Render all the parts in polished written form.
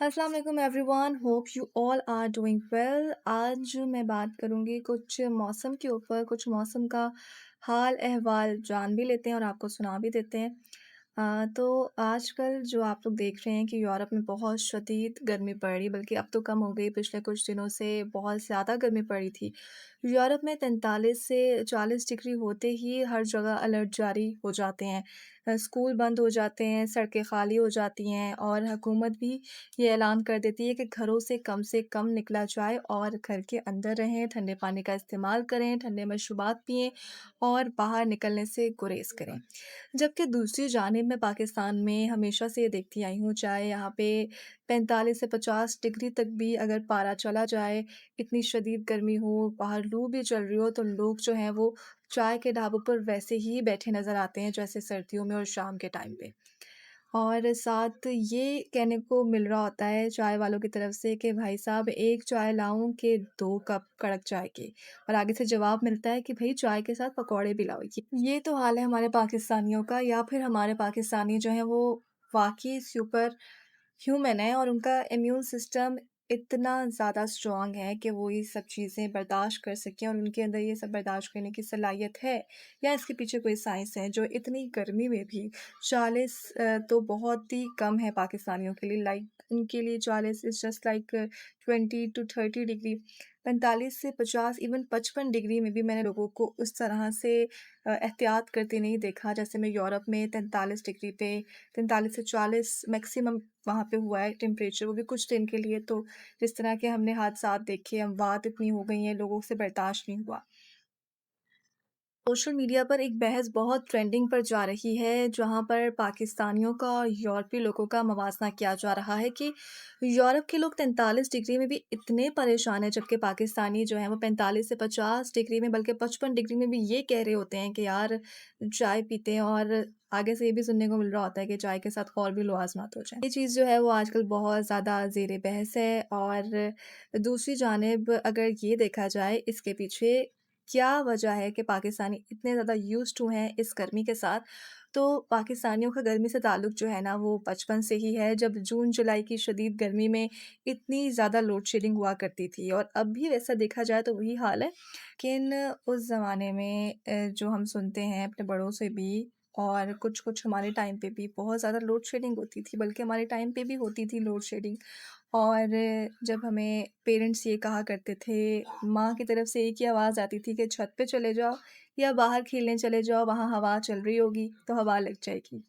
अस्सलाम वालेकुम everyone, hope you all are doing well. आज मैं बात करूँगी कुछ मौसम के ऊपर, कुछ मौसम का हाल अहवाल जान भी लेते हैं और आपको सुना भी देते हैं। तो आजकल जो आप लोग देख रहे हैं कि यूरोप में बहुत शदीद गर्मी पड़ रही है, बल्कि अब तो कम हो गई, पिछले कुछ दिनों से बहुत ज़्यादा गर्मी पड़ी थी। यूरोप में 43 से 40 डिग्री होते ही हर जगह अलर्ट जारी हो जाते हैं। स्कूल बंद हो जाते हैं, सड़कें खाली हो जाती हैं और हुकूमत भी ये ऐलान कर देती है कि घरों से कम निकला जाए और घर के अंदर रहें, ठंडे पानी का इस्तेमाल करें, ठंडे मशरूबात पिएँ और बाहर निकलने से गुरेज़ करें। जबकि दूसरी जानिब मैं पाकिस्तान में हमेशा से ये देखती आई हूँ, चाहे यहाँ पे 45 से 50 डिग्री तक भी अगर पारा चला जाए, इतनी शदीद गर्मी हो, बाहर लू भी चल रही हो, तो लोग जो हैं वो चाय के ढाबों पर वैसे ही बैठे नज़र आते हैं जैसे सर्दियों में और शाम के टाइम पे। और साथ ये कहने को मिल रहा होता है चाय वालों की तरफ से कि भाई साहब 1 चाय लाऊँ कि 2 कप कड़क चाय के? और आगे से जवाब मिलता है कि भई चाय के साथ पकौड़े भी लाओ। ये तो हाल है हमारे पाकिस्तानियों का, या फिर हमारे पाकिस्तानी जो हैं वो वाक़ई सुपर ह्यूमन है और उनका इम्यून सिस्टम इतना ज़्यादा स्ट्रॉन्ग है कि वो ये सब चीज़ें बर्दाश्त कर सकें और उनके अंदर ये सब बर्दाश्त करने की सलाहियत है, या इसके पीछे कोई साइंस है जो इतनी गर्मी में भी 40 तो बहुत ही कम है पाकिस्तानियों के लिए। लाइक उनके लिए 40 is just like 20 to 30 degree. 45 से 50 इवन 55 डिग्री में भी मैंने लोगों को उस तरह से एहतियात करते नहीं देखा जैसे मैं यूरोप में 43 डिग्री पे 43 से 40 मैक्सिमम वहाँ पे हुआ है टेम्परेचर, वो भी कुछ दिन के लिए। तो जिस तरह के हमने हादसात देखे, अमवात इतनी हो गई हैं, लोगों से बर्दाश्त नहीं हुआ। सोशल मीडिया पर एक बहस बहुत ट्रेंडिंग पर जा रही है, जहाँ पर पाकिस्तानियों का और यूरोपीय लोगों का मवाजना किया जा रहा है कि यूरोप के लोग 43 डिग्री में भी इतने परेशान हैं, जबकि पाकिस्तानी जो हैं वो 45 से 50 डिग्री में, बल्कि 55 डिग्री में भी ये कह रहे होते हैं कि यार चाय पीते हैं, और आगे से ये भी सुनने को मिल रहा होता है कि चाय के साथ और भी लुआज़मात हो जाए। ये चीज़ जो है वो आजकल बहुत ज़्यादा ज़ेर बहस है। और दूसरी जानिब अगर ये देखा जाए इसके पीछे क्या वजह है कि पाकिस्तानी इतने ज़्यादा यूज़्ड टू हैं इस गर्मी के साथ। तो पाकिस्तानियों का गर्मी से ताल्लुक़ जो है ना वो बचपन से ही है, जब जून-जुलाई की शदीद गर्मी में इतनी ज़्यादा लोड शेडिंग हुआ करती थी, और अब भी वैसा देखा जाए तो वही हाल है। लेकिन उस ज़माने में जो हम सुनते हैं अपने बड़ों से भी, और कुछ-कुछ हमारे टाइम पे भी बहुत ज़्यादा लोड शेडिंग होती थी, बल्कि हमारे टाइम पे भी होती थी लोड शेडिंग। और जब हमें पेरेंट्स ये कहा करते थे, माँ की तरफ से एक ही आवाज़ आती थी कि छत पे चले जाओ या बाहर खेलने चले जाओ, वहाँ हवा चल रही होगी तो हवा लग जाएगी।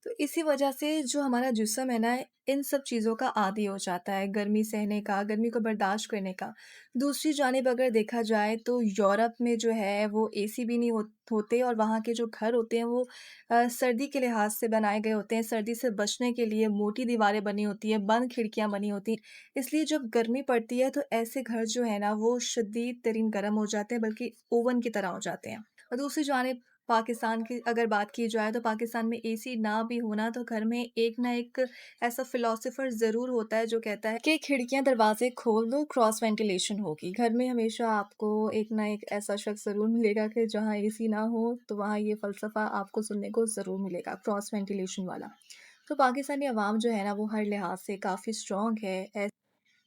तो इसी वजह से जो हमारा जिस्म है ना, इन सब चीज़ों का आदी हो जाता है, गर्मी सहने का, गर्मी को बर्दाश्त करने का। दूसरी जानिब अगर देखा जाए तो यूरोप में जो है वो एसी भी नहीं होते, और वहाँ के जो घर होते हैं वो सर्दी के लिहाज से बनाए गए होते हैं। सर्दी से बचने के लिए मोटी दीवारें बनी होती हैं, बंद खिड़कियाँ बनी होती हैं। इसलिए जब गर्मी पड़ती है तो ऐसे घर जो है ना वो शदीद तरीन गर्म हो जाते हैं, बल्कि ओवन की तरह हो जाते हैं। और दूसरी जानिब पाकिस्तान की अगर बात की जाए तो पाकिस्तान में एसी ना भी होना तो घर में एक ना एक ऐसा फिलोसोफर ज़रूर होता है जो कहता है कि खिड़कियाँ दरवाजे खोल दो, क्रॉस वेंटिलेशन होगी। घर में हमेशा आपको एक ना एक ऐसा शख्स ज़रूर मिलेगा कि जहाँ एसी ना हो तो वहाँ ये फ़लसफ़ा आपको सुनने को ज़रूर मिलेगा, क्रॉस वेंटिलेशन वाला। तो पाकिस्तानी अवाम जो है ना वो हर लिहाज से काफ़ी स्ट्रॉन्ग है।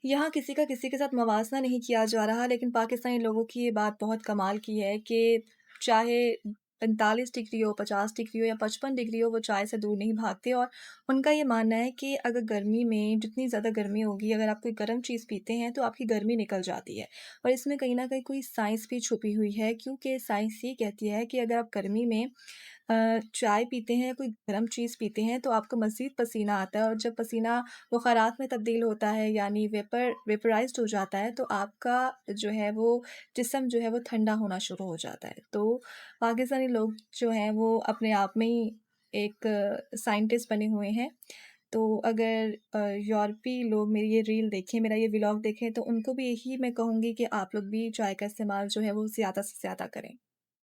यहाँ किसी का किसी के साथ मवाज़ना नहीं किया जा रहा, लेकिन पाकिस्तानी लोगों की ये बात बहुत कमाल की है कि चाहे 45 डिग्री हो, 50 डिग्री हो या 55 डिग्री हो, वो चाय से दूर नहीं भागते। और उनका ये मानना है कि अगर गर्मी में जितनी ज़्यादा गर्मी होगी, अगर आप कोई गर्म चीज़ पीते हैं तो आपकी गर्मी निकल जाती है। और इसमें कहीं न कहीं कोई साइंस भी छुपी हुई है, क्योंकि साइंस ये कहती है कि अगर आप गर्मी में चाय पीते हैं, कोई गर्म चीज़ पीते हैं तो आपको मज़ीद पसीना आता है, और जब पसीना बुखारात में तब्दील होता है, यानी वेपराइज़्ड हो जाता है, तो आपका जो है वो जिस्म जो है वो ठंडा होना शुरू हो जाता है। तो पाकिस्तानी लोग जो हैं वो अपने आप में ही एक साइंटिस्ट बने हुए हैं। तो अगर यूरोपीय लोग मेरी ये रील देखें, मेरा ये व्लॉग देखें, तो उनको भी यही मैं कहूँगी कि आप लोग भी चाय का इस्तेमाल जो है वो ज़्यादा से ज़्यादा करें।